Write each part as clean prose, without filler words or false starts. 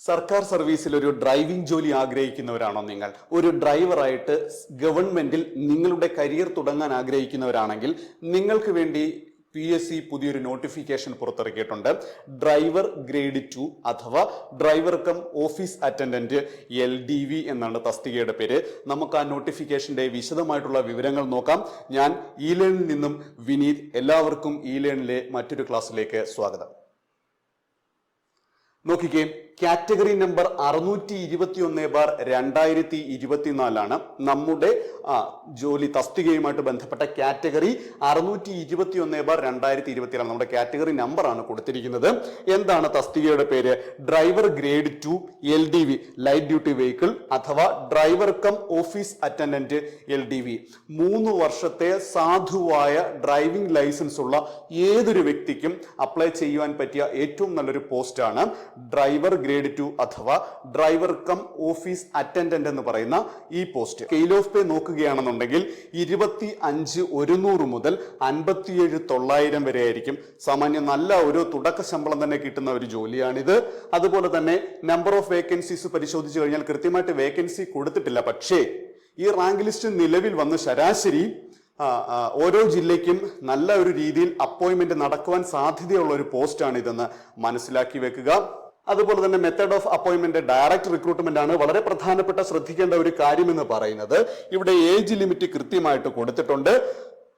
സർക്കാർ സർവീസിൽ ഒരു ഡ്രൈവിംഗ് ജോലി ആഗ്രഹിക്കുന്നവരാണോ നിങ്ങൾ? ഒരു ഡ്രൈവറായിട്ട് ഗവൺമെന്റിൽ നിങ്ങളുടെ കരിയർ തുടങ്ങാൻ ആഗ്രഹിക്കുന്നവരാണെങ്കിൽ നിങ്ങൾക്ക് വേണ്ടി PSC പുതിയൊരു നോട്ടിഫിക്കേഷൻ പുറത്തിറക്കിയിട്ടുണ്ട്. ഡ്രൈവർ ഗ്രേഡ് 2 അഥവാ driver cum office attendant LDV എന്നാണ് തസ്തികയുടെ പേര്. നമുക്ക് ആ നോട്ടിഫിക്കേഷന്റെ വിശദമായിട്ടുള്ള വിവരങ്ങൾ നോക്കാം. ഞാൻ ഇ-ലേണിൽ നിന്നും വിനീത്. എല്ലാവർക്കും ഇ-ലേണിലെ മറ്റൊരു ക്ലാസ്സിലേക്ക് സ്വാഗതം. നോക്കിക്കേ, കാറ്റഗറി നമ്പർ 621/2024 നമ്മുടെ ജോലി തസ്തികയുമായിട്ട് ബന്ധപ്പെട്ട കാറ്റഗറി 621/2024 നമ്മുടെ കാറ്റഗറി നമ്പർ ആണ് കൊടുത്തിരിക്കുന്നത്. എന്താണ് തസ്തികയുടെ പേര്? Driver grade 2 LDV light duty vehicle അഥവാ driver cum office attendant LDV. 3 വർഷത്തെ സാധുവായ ഡ്രൈവിംഗ് ലൈസൻസ് ഉള്ള ഏതൊരു വ്യക്തിക്കും അപ്ലൈ ചെയ്യുവാൻ പറ്റിയ ഏറ്റവും നല്ലൊരു പോസ്റ്റാണ് ഡ്രൈവർ ഗ്രേഡ് 2 അഥവാ ഡ്രൈവർ കം ഓഫീസ് അറ്റൻഡന്റ് എന്ന് പറയുന്ന ഈ പോസ്റ്റ്. സ്കെയിൽ ഓഫ് പേ നോക്കുകയാണെന്നുണ്ടെങ്കിൽ 25,100 മുതൽ 57,900 വരെ ആയിരിക്കും. സാമാന്യം നല്ല ഒരു തുടക്ക ശമ്പളം തന്നെ കിട്ടുന്ന ഒരു ജോലിയാണിത്. അതുപോലെ തന്നെ നമ്പർ ഓഫ് വേക്കൻസീസ് പരിശോധിച്ചു കഴിഞ്ഞാൽ കൃത്യമായിട്ട് വേക്കൻസി കൊടുത്തിട്ടില്ല. പക്ഷേ ഈ റാങ്ക് ലിസ്റ്റ് നിലവിൽ വന്ന് ശരാശരി ഓരോ ജില്ലയ്ക്കും നല്ല ഒരു രീതിയിൽ അപ്പോയിന്റ്മെന്റ് നടക്കുവാൻ സാധ്യതയുള്ള ഒരു പോസ്റ്റാണ് ഇതെന്ന് മനസ്സിലാക്കി വെക്കുക. അതുപോലെ തന്നെ method of appointment direct recruitment ആണ്. വളരെ പ്രധാനപ്പെട്ട ശ്രദ്ധിക്കേണ്ട ഒരു കാര്യം എന്ന് പറയുന്നത് ഇവിടെ ഏജ് ലിമിറ്റ് കൃത്യമായിട്ട് കൊടുത്തിട്ടുണ്ട്.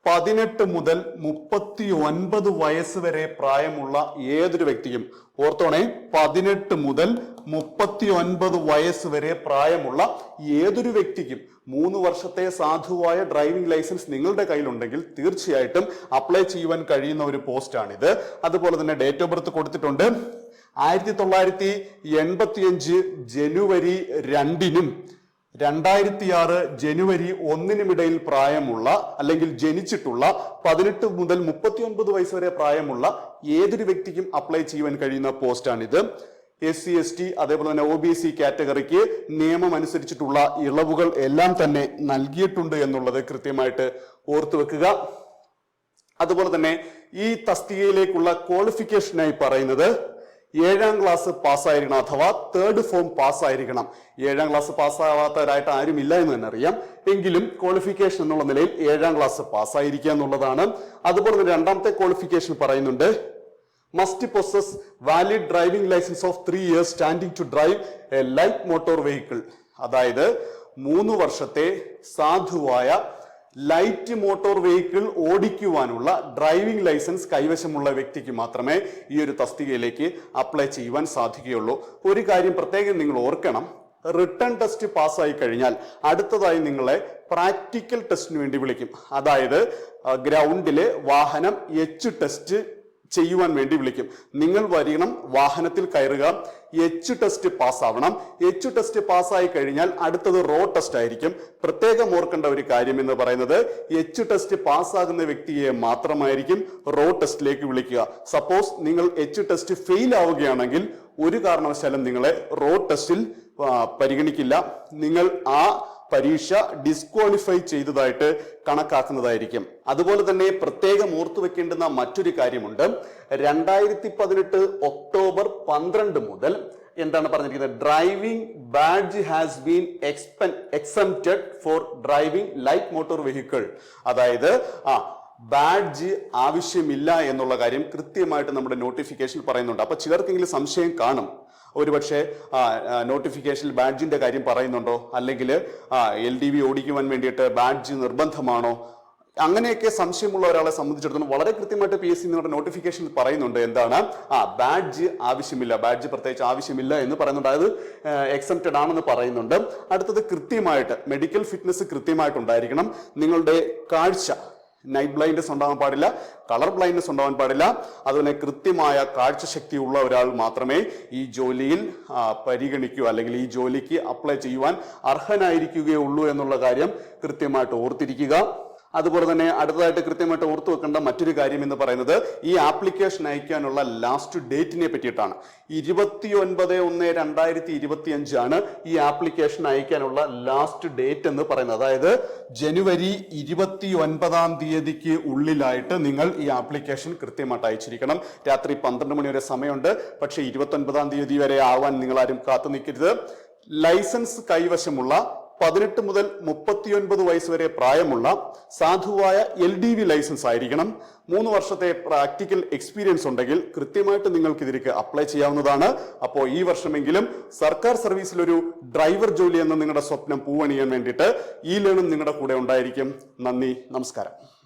18 മുതൽ 39 വയസ്സ് വരെ പ്രായമുള്ള ഏതൊരു വ്യക്തിയും, ഓർത്തോണേ, 18 മുതൽ 39 വയസ്സ് വരെ പ്രായമുള്ള ഏതൊരു വ്യക്തിക്കും 3 വർഷത്തെ സാധുവായ ഡ്രൈവിംഗ് ലൈസൻസ് നിങ്ങളുടെ കയ്യിലുണ്ടെങ്കിൽ തീർച്ചയായിട്ടും അപ്ലൈ ചെയ്യുവാൻ കഴിയുന്ന ഒരു പോസ്റ്റാണിത്. അതുപോലെ തന്നെ ഡേറ്റ് ഓഫ് ബർത്ത് കൊടുത്തിട്ടുണ്ട്. 1985 ജനുവരി 2-നും 2006 ജനുവരി 1-നും ഇടയിൽ പ്രായമുള്ള അല്ലെങ്കിൽ ജനിച്ചിട്ടുള്ള 18 മുതൽ 39 വയസ്സ് വരെ പ്രായമുള്ള ഏതൊരു വ്യക്തിക്കും അപ്ലൈ ചെയ്യുവാൻ കഴിയുന്ന പോസ്റ്റാണിത്. SC ST അതേപോലെ തന്നെ OBC കാറ്റഗറിക്ക് നിയമം അനുസരിച്ചിട്ടുള്ള ഇളവുകൾ എല്ലാം തന്നെ നൽകിയിട്ടുണ്ട് എന്നുള്ളത് കൃത്യമായിട്ട് ഓർത്തു വെക്കുക. അതുപോലെ തന്നെ ഈ തസ്തികയിലേക്കുള്ള ക്വാളിഫിക്കേഷനായി പറയുന്നത് 7ാം ക്ലാസ് പാസ്സായിരിക്കണം അഥവാ 3rd ഫോം പാസ്സായിരിക്കണം. 7ാം ക്ലാസ് പാസ്സാവാത്തവരായിട്ട് ആരും ഇല്ല എന്ന് തന്നെ അറിയാം. എങ്കിലും ക്വാളിഫിക്കേഷൻ എന്നുള്ള നിലയിൽ 7ാം ക്ലാസ് പാസ്സായിരിക്കുക എന്നുള്ളതാണ്. അതുപോലെ തന്നെ രണ്ടാമത്തെ ക്വാളിഫിക്കേഷൻ പറയുന്നുണ്ട് must possess valid driving license of 3 years standing to drive a light motor vehicle. അതായത് 3 വർഷത്തെ സാധുവായ ലൈറ്റ് മോട്ടോർ വെഹിക്കിൾ ഓടിക്കുവാനുള്ള ഡ്രൈവിംഗ് ലൈസൻസ് കൈവശമുള്ള വ്യക്തിക്ക് മാത്രമേ ഈ ഒരു തസ്തികയിലേക്ക് അപ്ലൈ ചെയ്യുവാൻ സാധിക്കുകയുള്ളൂ. ഒരു കാര്യം പ്രത്യേകം നിങ്ങൾ ഓർക്കണം, റിട്ടേൺ ടെസ്റ്റ് പാസ്സായി കഴിഞ്ഞാൽ അടുത്തതായി നിങ്ങളെ പ്രാക്ടിക്കൽ ടെസ്റ്റിന് വേണ്ടി വിളിക്കും. അതായത് ഗ്രൗണ്ടിലെ വാഹനം ടെസ്റ്റ് ചെയ്യുവാൻ വേണ്ടി വിളിക്കും. നിങ്ങൾ വരണം, വാഹനത്തിൽ കയറുക, ടെസ്റ്റ് പാസ്സാവണം. ടെസ്റ്റ് പാസ്സായി കഴിഞ്ഞാൽ അടുത്തത് റോഡ് ടെസ്റ്റ് ആയിരിക്കും. പ്രത്യേകം ഓർക്കേണ്ട ഒരു കാര്യം എന്ന് പറയുന്നത് ടെസ്റ്റ് പാസ്സാകുന്ന വ്യക്തിയെ മാത്രമായിരിക്കും റോഡ് ടെസ്റ്റിലേക്ക് വിളിക്കുക. സപ്പോസ് നിങ്ങൾ ടെസ്റ്റ് ഫെയിൽ ആവുകയാണെങ്കിൽ ഒരു കാരണവശാലും നിങ്ങളെ റോഡ് ടെസ്റ്റിൽ പരിഗണിക്കില്ല. നിങ്ങൾ ആ പരീക്ഷ ഡിസ്ക്വാളിഫൈ ചെയ്തതായിട്ട് കണക്കാക്കുന്നതായിരിക്കും. അതുപോലെ തന്നെ പ്രത്യേകം ഓർത്തു വെക്കേണ്ടുന്ന മറ്റൊരു കാര്യമുണ്ട്. 2018 ഒക്ടോബർ 12 മുതൽ എന്താണ് പറഞ്ഞിരിക്കുന്നത്? Driving badge has been exempted four driving light motor vehicle. അതായത് ബാഡ്ജ് ആവശ്യമില്ല എന്നുള്ള കാര്യം കൃത്യമായിട്ട് നമ്മുടെ നോട്ടിഫിക്കേഷനിൽ പറയുന്നുണ്ട്. അപ്പൊ ചിലർക്കെങ്കിലും സംശയം കാണും, ഒരുപക്ഷെ നോട്ടിഫിക്കേഷനിൽ ബാഡ്ജിന്റെ കാര്യം പറയുന്നുണ്ടോ, അല്ലെങ്കിൽ LDV ഓടിക്കുവാൻ വേണ്ടിയിട്ട് ബാഡ്ജ് നിർബന്ധമാണോ? അങ്ങനെയൊക്കെ സംശയമുള്ള ഒരാളെ സംബന്ധിച്ചിടത്തോളം വളരെ കൃത്യമായിട്ട് PSC നിങ്ങളുടെ നോട്ടിഫിക്കേഷനിൽ പറയുന്നുണ്ട്. എന്താണ്? ബാഡ്ജ് ആവശ്യമില്ല, ബാഡ്ജ് പ്രത്യേകിച്ച് ആവശ്യമില്ല എന്ന് പറയുന്നുണ്ട്. അത് എക്സംപ്റ്റഡ് ആണെന്ന് പറയുന്നുണ്ട്. അടുത്തത് കൃത്യമായിട്ട് മെഡിക്കൽ ഫിറ്റ്നസ് കൃത്യമായിട്ടുണ്ടായിരിക്കണം. നിങ്ങളുടെ കാഴ്ച, നൈറ്റ് ബ്ലൈൻഡ്നസ് ഉണ്ടാവാൻ പാടില്ല, കളർ ബ്ലൈൻഡ്നസ് ഉണ്ടാവാൻ പാടില്ല. അതുപോലെ കൃത്യമായ കാഴ്ചശക്തി ഉള്ള ഒരാൾ മാത്രമേ ഈ ജോലിയിൽ പരിഗണിക്കൂ അല്ലെങ്കിൽ ഈ ജോലിക്ക് അപ്ലൈ ചെയ്യുവാൻ അർഹനായിരിക്കുകയുള്ളൂ എന്നുള്ള കാര്യം കൃത്യമായിട്ട് ഓർത്തിരിക്കുക. അതുപോലെ തന്നെ അടുത്തതായിട്ട് കൃത്യമായിട്ട് ഓർത്തു വെക്കേണ്ട മറ്റൊരു കാര്യം എന്ന് പറയുന്നത് ഈ ആപ്ലിക്കേഷൻ അയക്കാനുള്ള ലാസ്റ്റ് ഡേറ്റിനെ പറ്റിയിട്ടാണ്. 29/1/2025 ആണ് ഈ ആപ്ലിക്കേഷൻ അയക്കാനുള്ള ലാസ്റ്റ് ഡേറ്റ് എന്ന് പറയുന്നത്. അതായത് ജനുവരി 29 ഉള്ളിലായിട്ട് നിങ്ങൾ ഈ ആപ്ലിക്കേഷൻ കൃത്യമായിട്ട് അയച്ചിരിക്കണം. രാത്രി 12 മണി വരെ സമയമുണ്ട്. പക്ഷേ 29 വരെ ആവാൻ നിങ്ങൾ ആരും കാത്തു നിൽക്കരുത്. ലൈസൻസ് കൈവശമുള്ള 18 മുതൽ 39 വയസ്സ് വരെ പ്രായമുള്ള സാധുവായ LDV ലൈസൻസ് ആയിരിക്കണം. 3 വർഷത്തെ പ്രാക്ടിക്കൽ എക്സ്പീരിയൻസ് ഉണ്ടെങ്കിൽ കൃത്യമായിട്ട് നിങ്ങൾക്ക് ഇതിലേക്ക് അപ്ലൈ ചെയ്യാവുന്നതാണ്. അപ്പോൾ ഈ വർഷമെങ്കിലും സർക്കാർ സർവീസിൽ ഒരു ഡ്രൈവർ ജോലി എന്ന നിങ്ങളുടെ സ്വപ്നം പൂവണിയാൻ വേണ്ടിയിട്ട് ഈ ലേണും നിങ്ങളുടെ കൂടെ ഉണ്ടായിരിക്കും. നന്ദി, നമസ്കാരം.